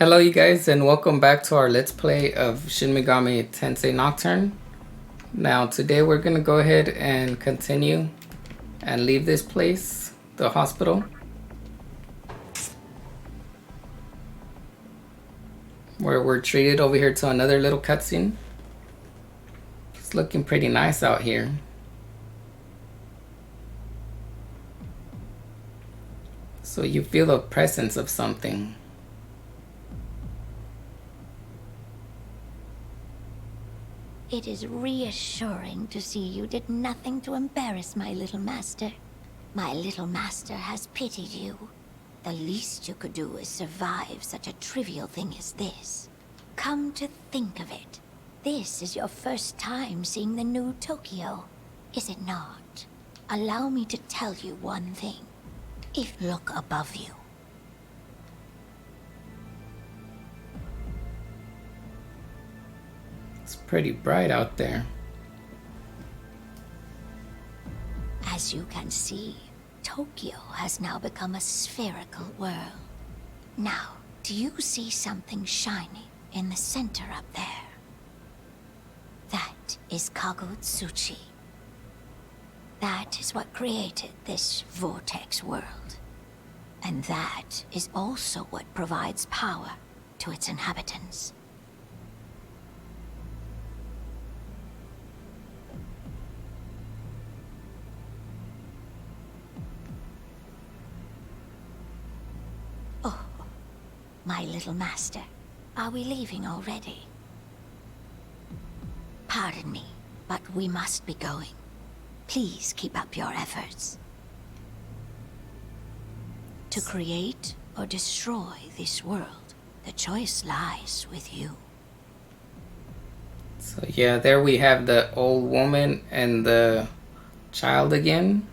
Hello you guys and welcome back to our Let's Play of Shin Megami Tensei Nocturne. Now today we're going to go ahead and continue and leave this place, the hospital. Where we're treated over here to another little cutscene. It's looking pretty nice out here. So you feel the presence of something. It is reassuring to see you did nothing to embarrass my little master. My little master has pitied you. The least you could do is survive such a trivial thing as this. Come to think of it, this is your first time seeing the new Tokyo, is it not? Allow me to tell you one thing. If you look above you, It's pretty bright out there. as you can see, Tokyo has now become a spherical world. Now, do you see something shiny in the center up there? That is Kagutsuchi. That is what created this vortex world. And that is also what provides power to its inhabitants. Oh, my little master, are we leaving already? Pardon me, but we must be going. Please keep up your efforts. To create or destroy this world, the choice lies with you. So yeah, there we have the old woman and the child again.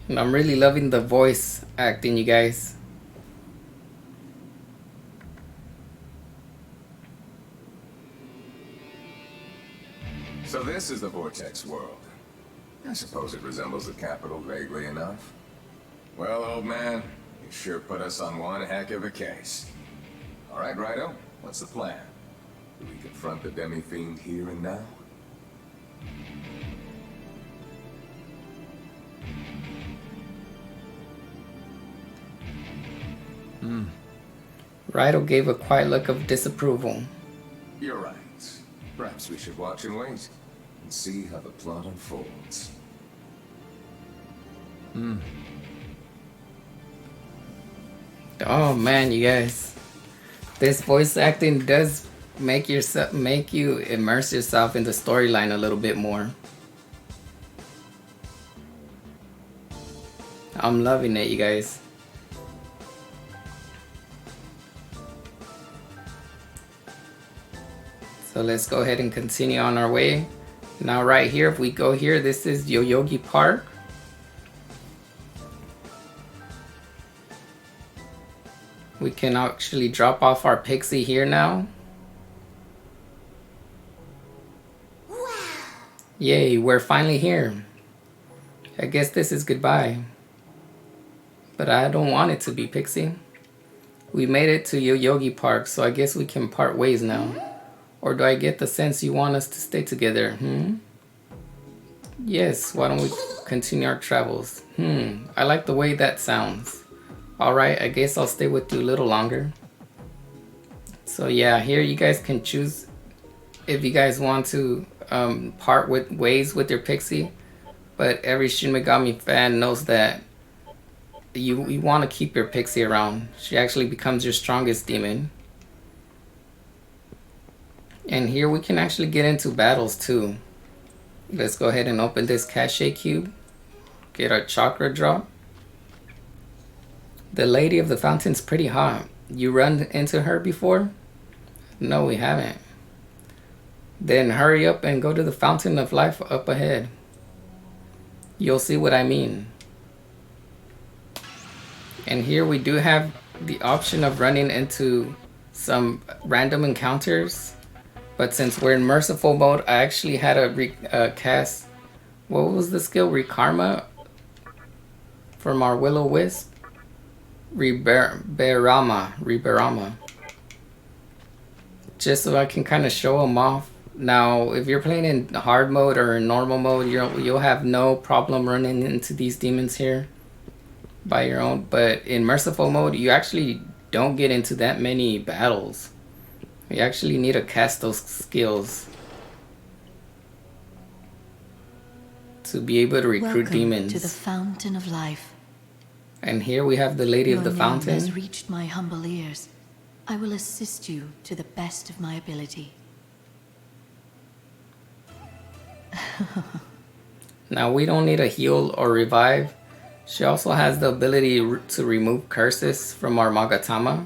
And I'm really loving the voice acting, you guys. So this is the Vortex world. I suppose it resembles the capital vaguely enough. Well, old man, you sure put us on one heck of a case. All right, Rido, what's the plan? Do we confront the demi-fiend here and now? Rido gave a quiet look of disapproval. You're right. Perhaps we should watch and wait, and see how the plot unfolds. Oh man, you guys, this voice acting does make you immerse yourself in the storyline a little bit more. I'm loving it, you guys. So let's go ahead and continue on our way. Now right here, if we go here, this is Yoyogi Park. We can actually drop off our pixie here now. Wow! Yay, we're finally here. I guess this is goodbye. But I don't want it to be, Pixie. We made it to Yoyogi Park, so I guess we can part ways now. Or do I get the sense you want us to stay together, Yes, why don't we continue our travels? I like the way that sounds. Alright, I guess I'll stay with you a little longer. So yeah, here you guys can choose if you guys want to part with ways with your pixie. But every Shin Megami fan knows that you want to keep your pixie around. She actually becomes your strongest demon. And here we can actually get into battles too. Let's go ahead and open this cache cube. Get our chakra drop. The Lady of the Fountain's pretty hot. You run into her before? No, we haven't. Then hurry up and go to the Fountain of Life up ahead. You'll see what I mean. And here we do have the option of running into some random encounters. But since we're in merciful mode, I actually had a cast. What was the skill? Rekarma from our Will-O-Wisp. Riberama. Just so I can kind of show them off. Now, if you're playing in hard mode or normal mode, you'll have no problem running into these demons here by your own. But in merciful mode, you actually don't get into that many battles. You actually need to cast those skills to be able to recruit demons. To the Fountain of Life. And here we have the Lady of the Fountain. Your name has reached my humble ears. I will assist you to the best of my ability. Now we don't need a heal or revive. She also has the ability to remove curses from our Magatama.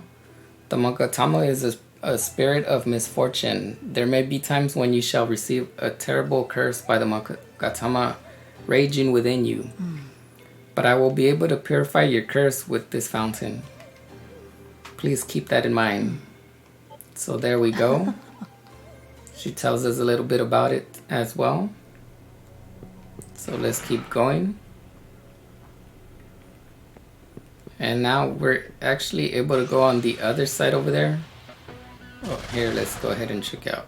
The Magatama is a spirit of misfortune. There may be times when you shall receive a terrible curse by the Magatama raging within you. But I will be able to purify your curse with this fountain. Please keep that in mind. So there we go. She tells us a little bit about it as well. So let's keep going. And now we're actually able to go on the other side over there. Oh, here, let's go ahead and check out.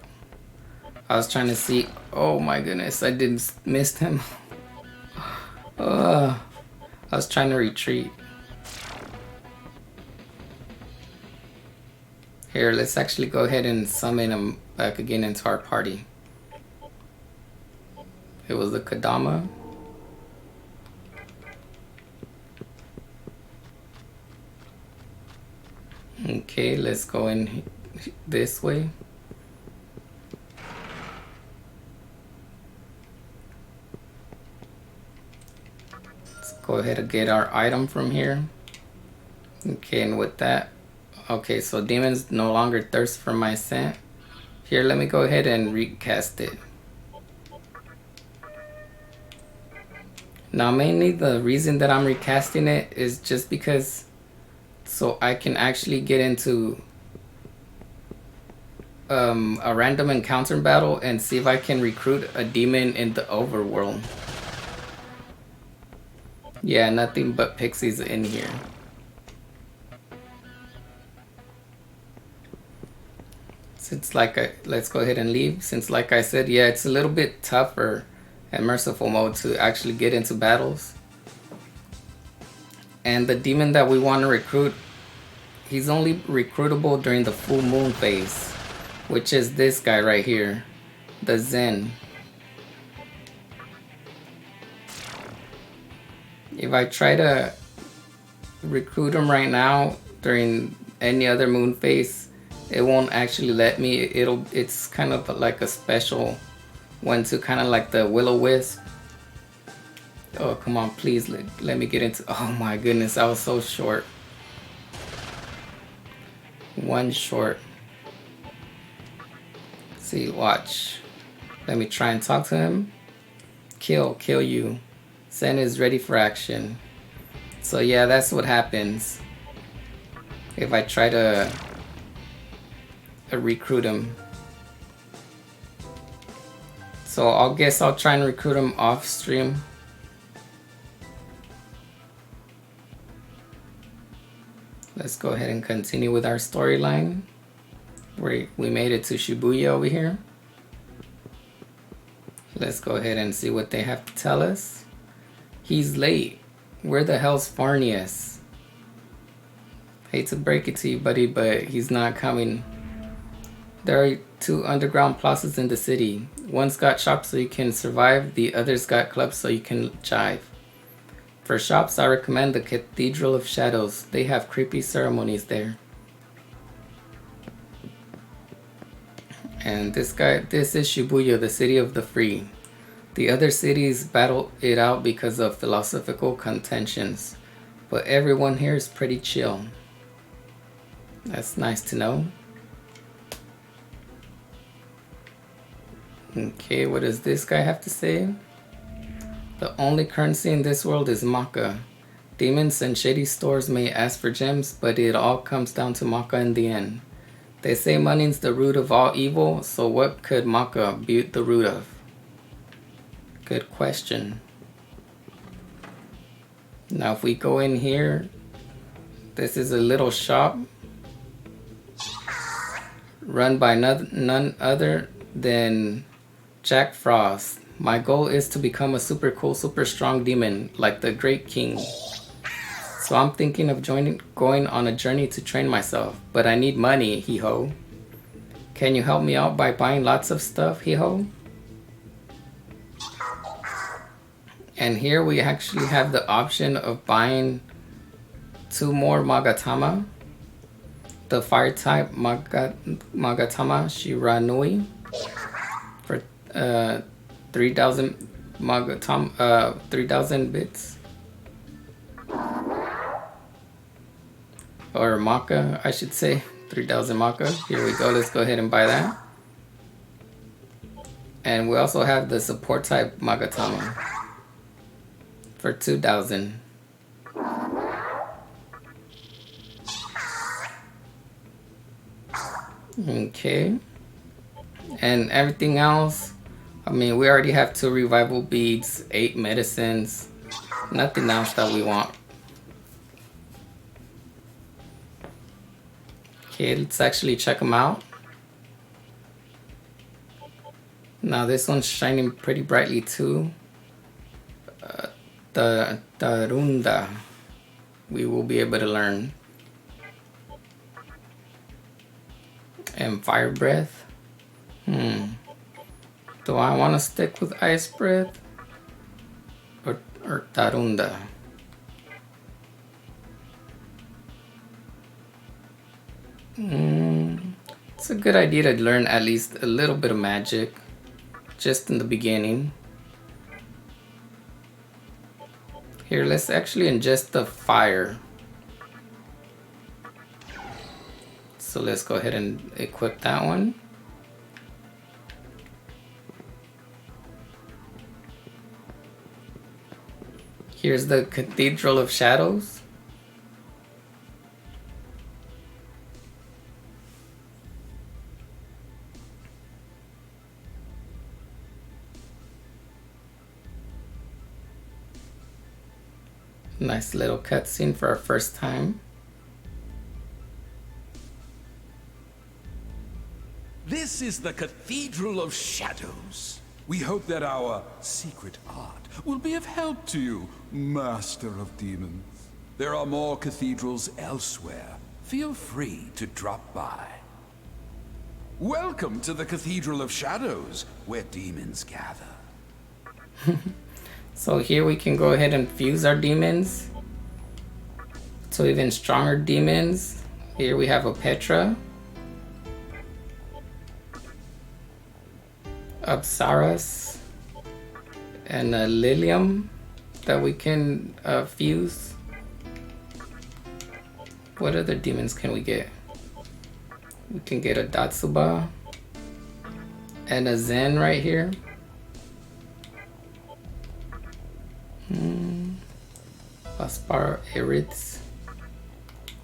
I was trying to see. Oh my goodness, I didn't missed him. I was trying to retreat. Here, let's actually go ahead and summon him back again into our party. It was the Kadama. Okay, let's go in this way. Let's go ahead and get our item from here. Okay, and with that, okay, so demons no longer thirst for my scent. Here, let me go ahead and recast it. Now, mainly the reason that I'm recasting it is just because so I can actually get into a random encounter battle and see if I can recruit a demon in the overworld. Yeah, nothing but pixies in here. Since let's go ahead and leave. Since like I said, yeah, it's a little bit tougher at merciful mode to actually get into battles. And the demon that we want to recruit, he's only recruitable during the full moon phase, which is this guy right here, the Zen. If I try to recruit him right now during any other moon phase, it won't actually let me. It's kind of like a special one to kind of like the Will-O-Wisp. Oh, come on, please let me get into. Oh my goodness, I was so short. One short. See, watch. Let me try and talk to him. Kill you. Zen is ready for action. So yeah, that's what happens if I try to recruit him. So I guess I'll try and recruit him off stream. Let's go ahead and continue with our storyline. We made it to Shibuya over here. Let's go ahead and see what they have to tell us. He's late. Where the hell's Farnius? Hate to break it to you, buddy, but he's not coming. There are 2 underground plazas in the city. One's got shops so you can survive, the other's got clubs so you can jive. For shops, I recommend the Cathedral of Shadows. They have creepy ceremonies there. And this is Shibuya, the city of the free. The other cities battle it out because of philosophical contentions, but everyone here is pretty chill. That's nice to know. Okay, what does this guy have to say? The only currency in this world is Maka. Demons and shady stores may ask for gems, but it all comes down to Maka in the end. They say money's the root of all evil, so what could Maka be the root of? Good question. Now if we go in here, This is a little shop run by none other than Jack Frost. My goal is to become a super cool, super strong demon like the Great King. So I'm thinking of going on a journey to train myself, but I need money, hee-ho. Can you help me out by buying lots of stuff, hee-ho? And here we actually have the option of buying 2 more Magatama. The fire type Magatama Shiranui for 3,000 Magatama 3,000 bits. Or Maka, I should say. 3,000 Maka. Here we go. Let's go ahead and buy that. And we also have the support type Magatama for 2,000. Okay. And everything else, I mean, we already have 2 revival beads, 8 medicines. Nothing else that we want. Okay, let's actually check them out. Now this one's shining pretty brightly too. The Runda, we will be able to learn. And fire breath. Do I want to stick with ice breath or Tarunda? It's a good idea to learn at least a little bit of magic just in the beginning. Here, let's actually ingest the fire. So let's go ahead and equip that one. Here's the Cathedral of Shadows. Nice little cutscene for our first time. This is the Cathedral of Shadows. We hope that our secret art will be of help to you, Master of Demons. There are more cathedrals elsewhere. Feel free to drop by. Welcome to the Cathedral of Shadows, where demons gather. So here we can go ahead and fuse our demons to even stronger demons. Here we have a Petra, Apsaras, and a Lilium that we can fuse. What other demons can we get? We can get a Datsuba and a Zen right here. Aspar Eritz.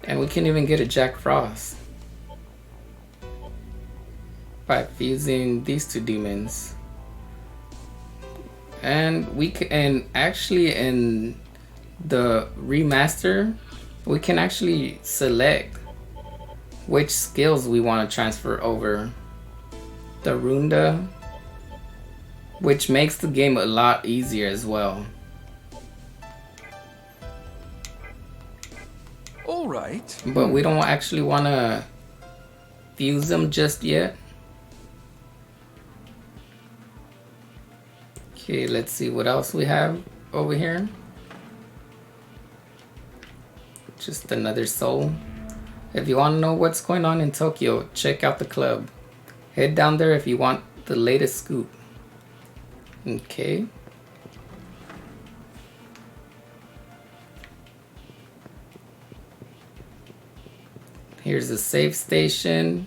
And we can even get a Jack Frost by fusing these 2 demons. And we can actually, in the remaster, we can actually select which skills we want to transfer over. The Runda, which makes the game a lot easier as well. All right. But we don't actually want to fuse them just yet. Okay, let's see what else we have over here. Just another soul. If you want to know what's going on in Tokyo, check out the club. Head down there if you want the latest scoop. Okay. Here's a save station.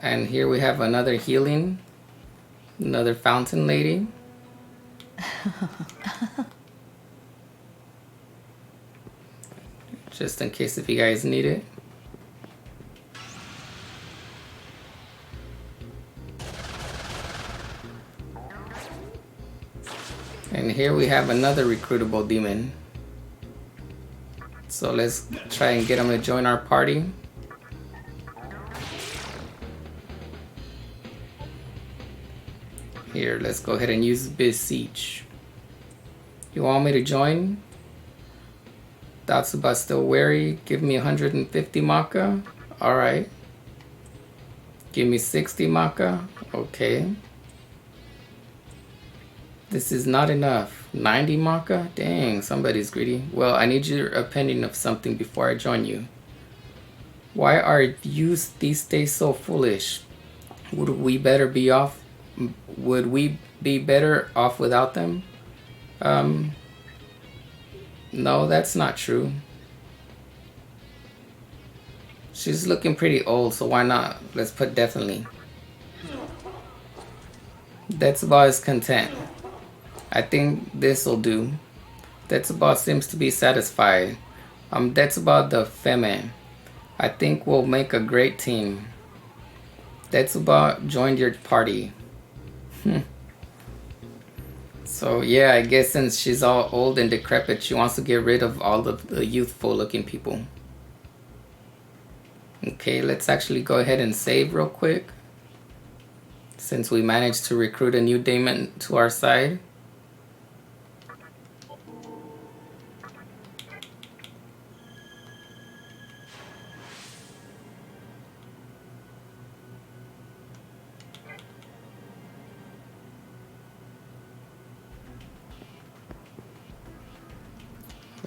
And here we have another healing. Another fountain lady. Just in case if you guys need it. And here we have another recruitable demon. So let's try and get him to join our party. Here, let's go ahead and use Beseech. You want me to join? Datsuba still wary. Give me 150 Maka. Alright. Give me 60 Maka. Okay. This is not enough. 90 Maka? Dang, somebody's greedy. Well, I need your opinion of something before I join you. Why are youth these days so foolish? Would we be better off without them? No, that's not true. She's looking pretty old, so why not? Let's put definitely. Detsuba is content. I think this'll do. Detsuba seems to be satisfied. I'm Detsuba the Femme. I think we'll make a great team. Detsuba joined your party. So yeah, I guess since she's all old and decrepit, she wants to get rid of all of the youthful looking people. Okay, let's actually go ahead and save real quick, since we managed to recruit a new daemon to our side.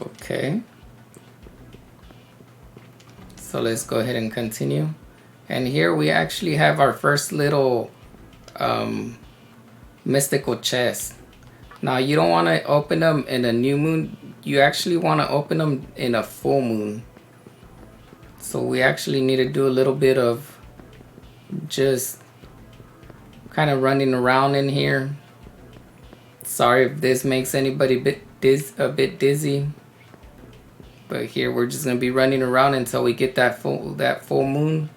Okay. So let's go ahead and continue. And here we actually have our first little mystical chest. Now you don't want to open them in a new moon. You actually want to open them in a full moon. So we actually need to do a little bit of just kind of running around in here. Sorry if this makes anybody a bit dizzy. But here we're just gonna be running around until we get that full moon.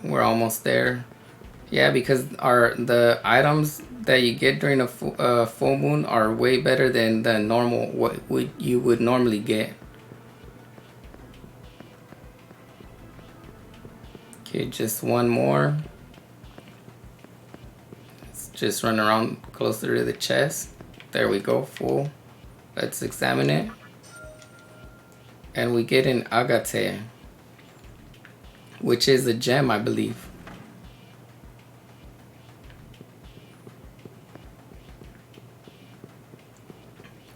We're almost there. Yeah, because the items that you get during a full moon are way better than the normal what you would normally get. Okay, just one more. Let's just run around closer to the chest. There we go, full. Let's examine it. And we get an agate, which is a gem, I believe.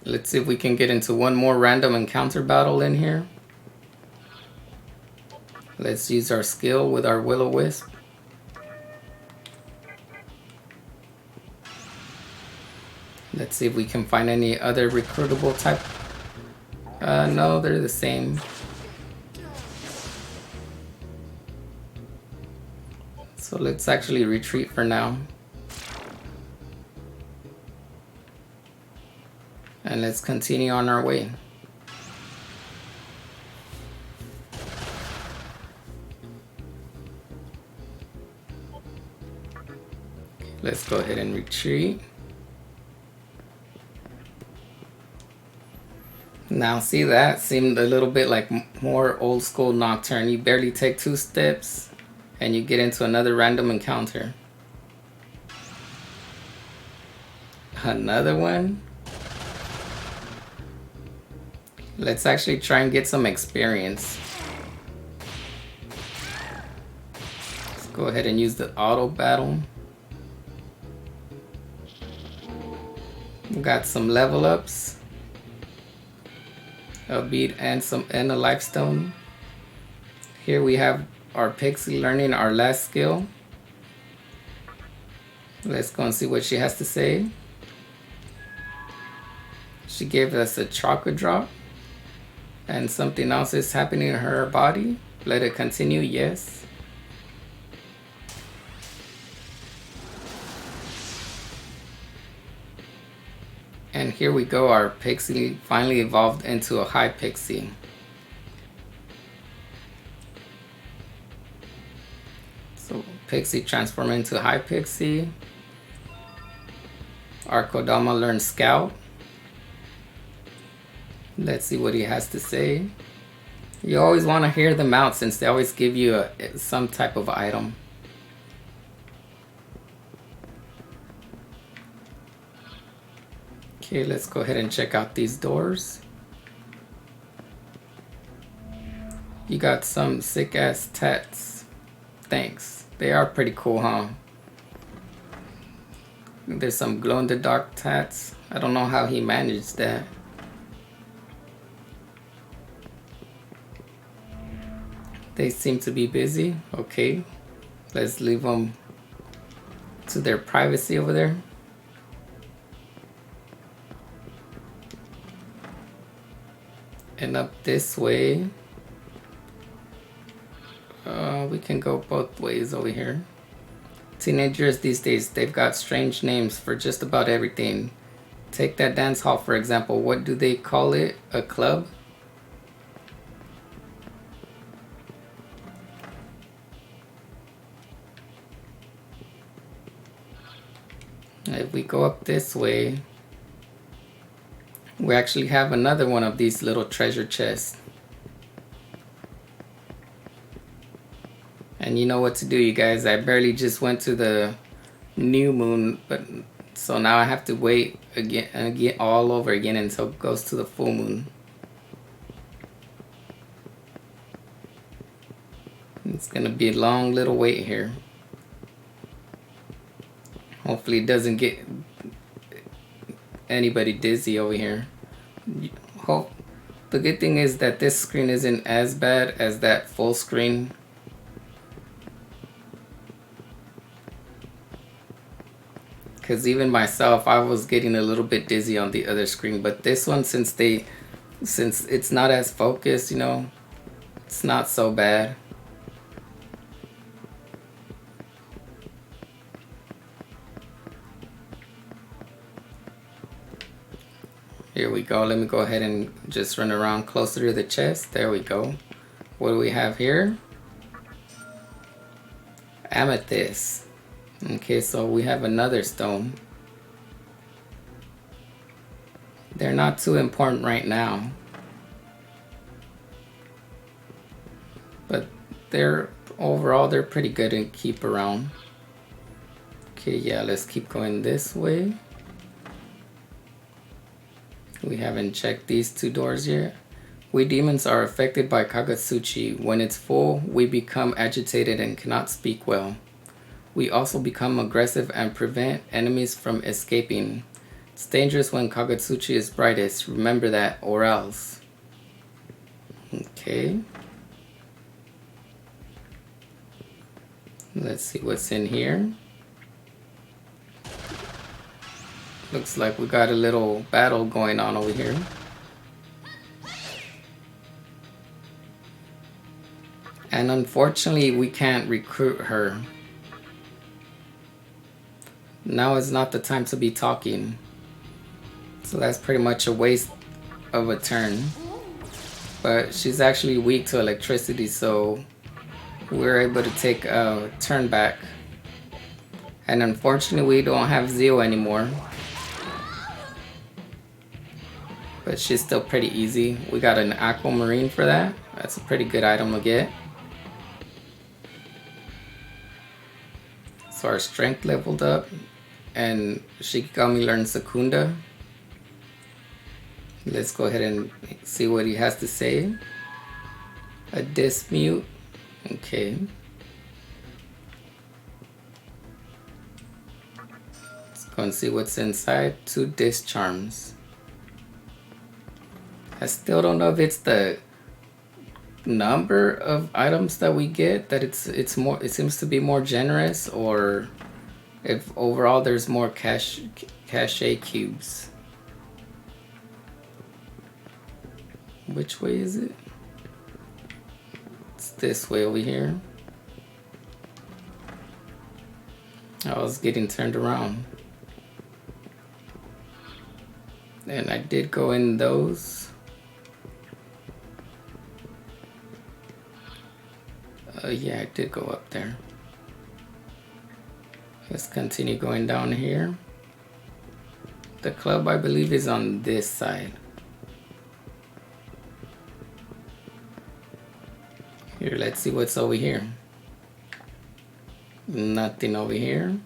Let's see if we can get into one more random encounter battle in here. Let's use our skill with our Will-O-Wisp. Let's see if we can find any other recruitable type. No, they're the same. So let's actually retreat for now. And let's continue on our way. Let's go ahead and retreat. Now see, that seemed a little bit like more old school Nocturne. You barely take 2 steps and you get into another random encounter. Another one? Let's actually try and get some experience. Let's go ahead and use the auto battle. We got some level ups. A beat and a life stone. Here we have our Pixie learning our last skill. Let's go and see what she has to say. She gave us a chakra drop, and something else is happening in her body. Let it continue. Yes. And here we go, our Pixie finally evolved into a high Pixie. So Pixie transformed into high Pixie. Our Kodama learned Scout. Let's see what he has to say. You always want to hear them out since they always give you some type of item. Okay, let's go ahead and check out these doors. You got some sick ass tats. Thanks. They are pretty cool, huh? There's some glow in the dark tats. I don't know how he managed that. They seem to be busy. Okay. Let's leave them to their privacy over there. And up this way. We can go both ways over here. Teenagers these days, they've got strange names for just about everything. Take that dance hall for example. What do they call it? A club? If we go up this way, we actually have another one of these little treasure chests. And you know what to do, you guys. I barely just went to the new moon, but so now I have to wait again all over again until it goes to the full moon. It's gonna be a long little wait here. Hopefully it doesn't get anybody dizzy over here. The good thing is that this screen isn't as bad as that full screen. Because even myself, I was getting a little bit dizzy on the other screen. But this one, since it's not as focused, you know, it's not so bad. Here we go. Let me go ahead and just run around closer to the chest. There we go. What do we have here? Amethyst. Okay, so we have another stone. They're not too important right now. But overall they're pretty good to keep around. Okay, yeah, let's keep going this way. We haven't checked these two doors yet. We demons are affected by Kagutsuchi. When it's full, we become agitated and cannot speak well. We also become aggressive and prevent enemies from escaping. It's dangerous when Kagutsuchi is brightest. Remember that, or else. Okay. Let's see what's in here. Looks like we got a little battle going on over here. And unfortunately, we can't recruit her. Now is not the time to be talking. So that's pretty much a waste of a turn. But she's actually weak to electricity, so we're able to take a turn back. And unfortunately, we don't have Zeo anymore. But she's still pretty easy. We got an aquamarine for that. That's a pretty good item to get. So our strength leveled up. And Shikigami learned Secunda. Let's go ahead and see what he has to say. A dispute. Okay. Let's go and see what's inside. 2 discharms. I still don't know if it's the number of items that we get that it's more. It seems to be more generous, or if overall there's more cache cubes. Which way is it? It's this way over here. I was getting turned around. And I did go in those. Yeah, I did go up there. Let's continue going down here. The club, I believe, is on this side. Here, let's see what's over here. Nothing over here.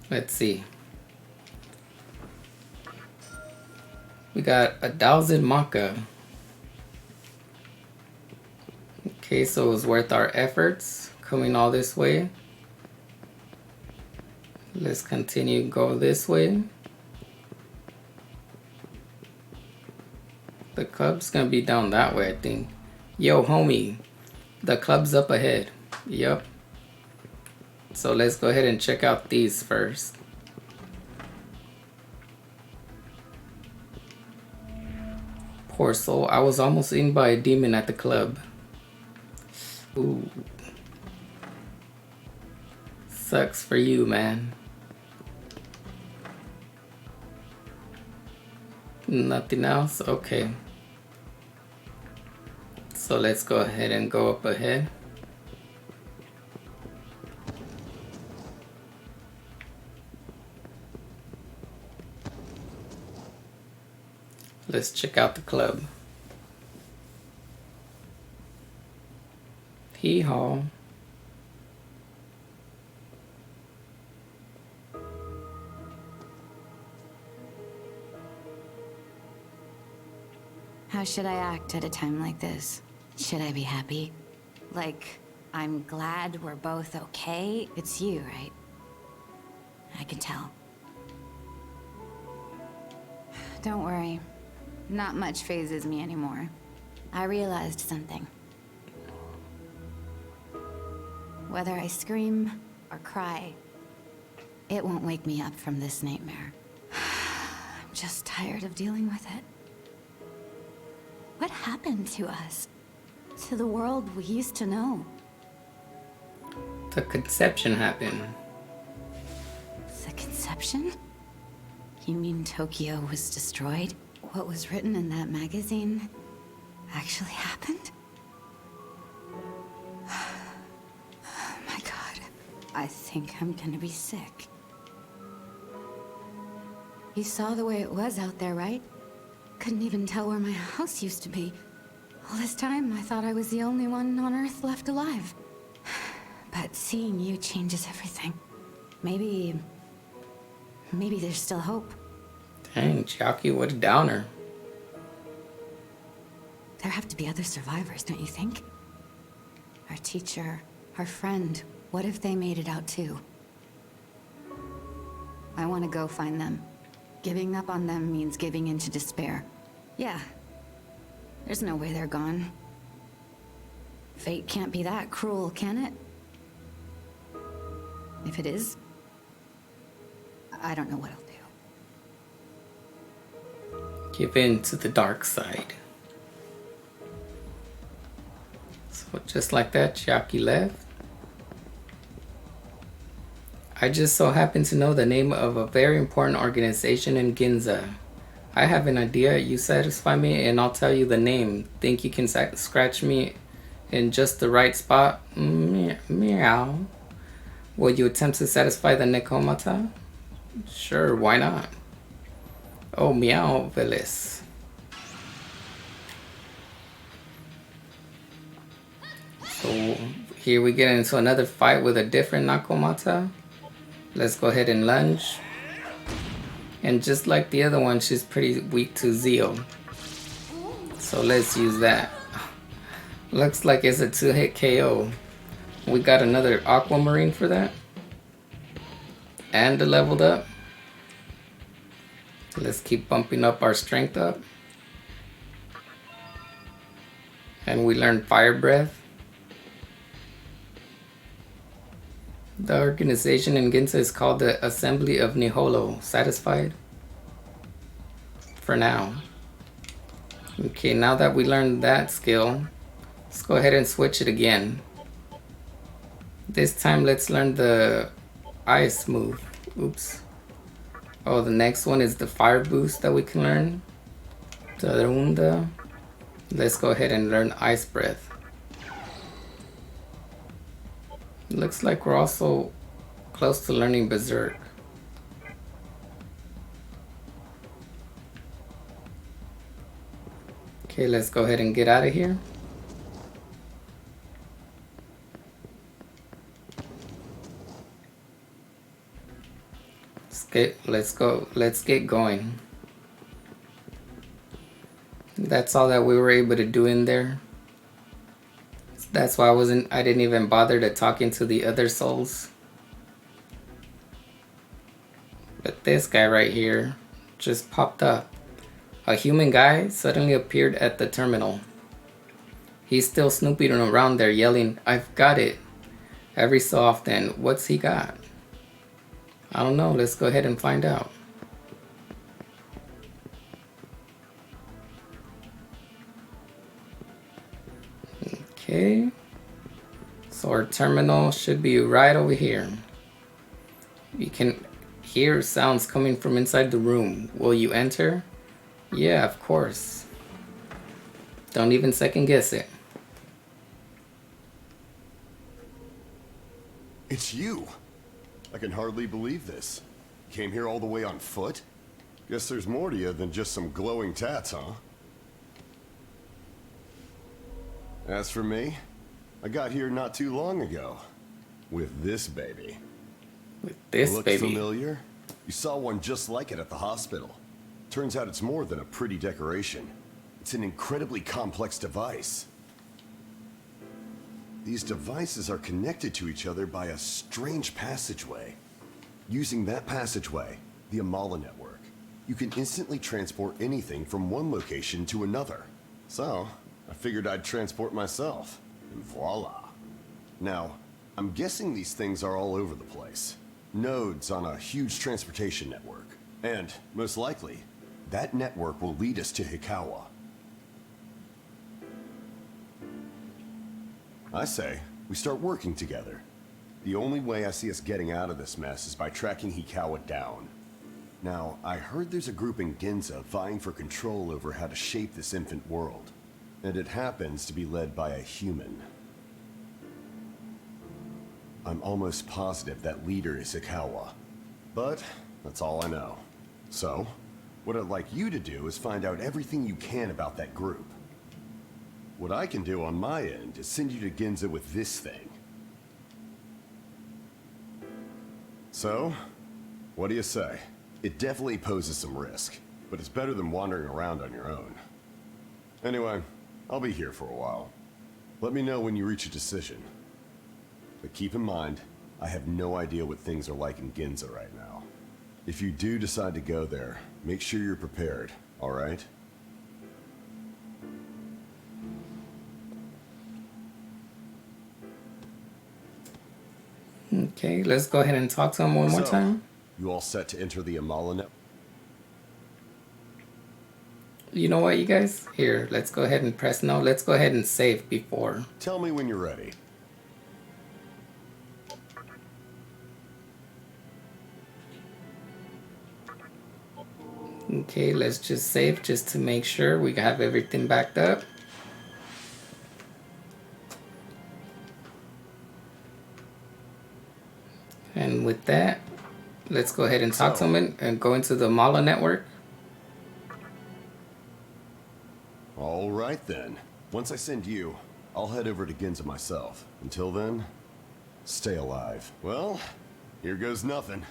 Let's see. We got 1,000 maca. Okay, so it was worth our efforts coming all this way. Let's continue, go this way. The club's gonna be down that way, I think. Yo, homie, the club's up ahead. Yup. So let's go ahead and check out these first. Poor soul, I was almost eaten by a demon at the club. Ooh. Sucks for you, man. Nothing else? Okay. So let's go ahead and go up ahead. Let's check out the club. Hee-haw. How should I act at a time like this? Should I be happy? Like, I'm glad we're both okay? It's you, right? I can tell. Don't worry. Not much phases me anymore. I realized something. Whether I scream or cry, it won't wake me up from this nightmare. I'm just tired of dealing with it. What happened to us? To the world we used to know? The conception happened. The conception? You mean Tokyo was destroyed? What was written in that magazine actually happened? Oh my god. I think I'm gonna be sick. You saw the way it was out there, right? Couldn't even tell where my house used to be. All this time, I thought I was the only one on Earth left alive. But seeing you changes everything. Maybe there's still hope. Dang, Chiaki, what a downer. There have to be other survivors, don't you think? Our teacher, our friend, what if they made it out too? I want to go find them. Giving up on them means giving in to despair. Yeah. There's no way they're gone. Fate can't be that cruel, can it? If it is, I don't know what I'll do. Give in to the dark side. So just like that, Chiaki left. I just so happen to know the name of a very important organization in Ginza. I have an idea, you satisfy me and I'll tell you the name. Think you can scratch me in just the right spot? Meow. Will you attempt to satisfy the Nekomata? Sure, why not? Oh, meow, Velis. So here we get into another fight with a different Nakomata. Let's go ahead and lunge. And just like the other one, she's pretty weak to Zeo. So let's use that. Looks like it's a 2-hit KO. We got another Aquamarine for that. And a leveled up. Let's keep bumping up our strength up. And we learned Fire Breath. The organization in Ginza is called the Assembly of Niholo. Satisfied? For now. Okay, now that we learned that skill, let's go ahead and switch it again. This time let's learn the ice move. Oops. Oh, the next one is the fire boost that we can learn. The Runda. Let's go ahead and learn Ice Breath. Looks like we're also close to learning Berserk. Okay, let's go ahead and get out of here. Let's get going. That's all that we were able to do in there. That's why I didn't even bother to talk into the other souls. But this guy right here just popped up. A human guy suddenly appeared at the terminal. He's still snooping around there yelling, "I've got it," every so often. What's he got? I don't know. Let's go ahead and find out. Okay. So our terminal should be right over here. You can hear sounds coming from inside the room. Will you enter? Yeah, of course. Don't even second guess it. It's you! I can hardly believe this. Came here all the way on foot? Guess there's more to you than just some glowing tats, huh? As for me, I got here not too long ago. With this baby. With this Look baby. familiar? You saw one just like it at the hospital. Turns out it's more than a pretty decoration. It's an incredibly complex device. These devices are connected to each other by a strange passageway. Using that passageway, the Amala network, you can instantly transport anything from one location to another. So, I figured I'd transport myself. And voila. Now, I'm guessing these things are all over the place. Nodes on a huge transportation network. And, most likely, that network will lead us to Hikawa. I say, we start working together. The only way I see us getting out of this mess is by tracking Hikawa down. Now, I heard there's a group in Ginza vying for control over how to shape this infant world. And it happens to be led by a human. I'm almost positive that leader is Hikawa. But, that's all I know. So, what I'd like you to do is find out everything you can about that group. What I can do on my end is send you to Ginza with this thing. So, what do you say? It definitely poses some risk, but it's better than wandering around on your own. Anyway, I'll be here for a while. Let me know when you reach a decision. But keep in mind, I have no idea what things are like in Ginza right now. If you do decide to go there, make sure you're prepared, alright? Okay, let's go ahead and talk to him one more time. You all set to enter the Amala network? You know what, you guys? Here, let's go ahead and press no. Let's go ahead and save before. Tell me when you're ready. Okay, let's just save just to make sure we have everything backed up. And with that, let's go ahead and talk to him and go into the Mala network. All right then. Once I send you, I'll head over to Ginza myself. Until then, stay alive. Well, here goes nothing.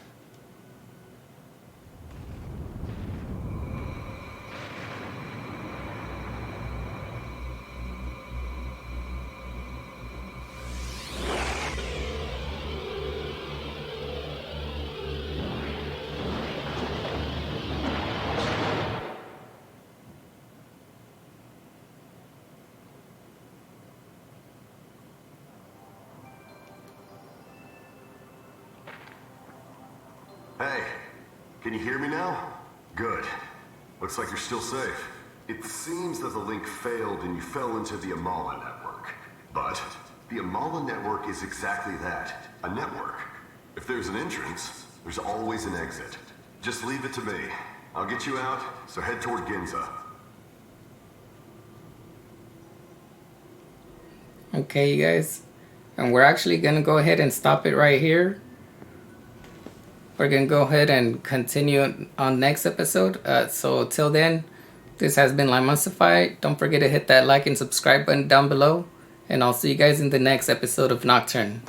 Hey, can you hear me now? Good. Looks like you're still safe. It seems that the link failed and you fell into the Amala network. But the Amala network is exactly that, a network. If there's an entrance, there's always an exit. Just leave it to me. I'll get you out, so head toward Ginza. Okay, you guys. And we're actually going to go ahead and stop it right here. We're going to go ahead and continue on next episode. So till then, This has been Limusified. Don't forget to hit that like and subscribe button down below. And I'll see you guys in the next episode of Nocturne.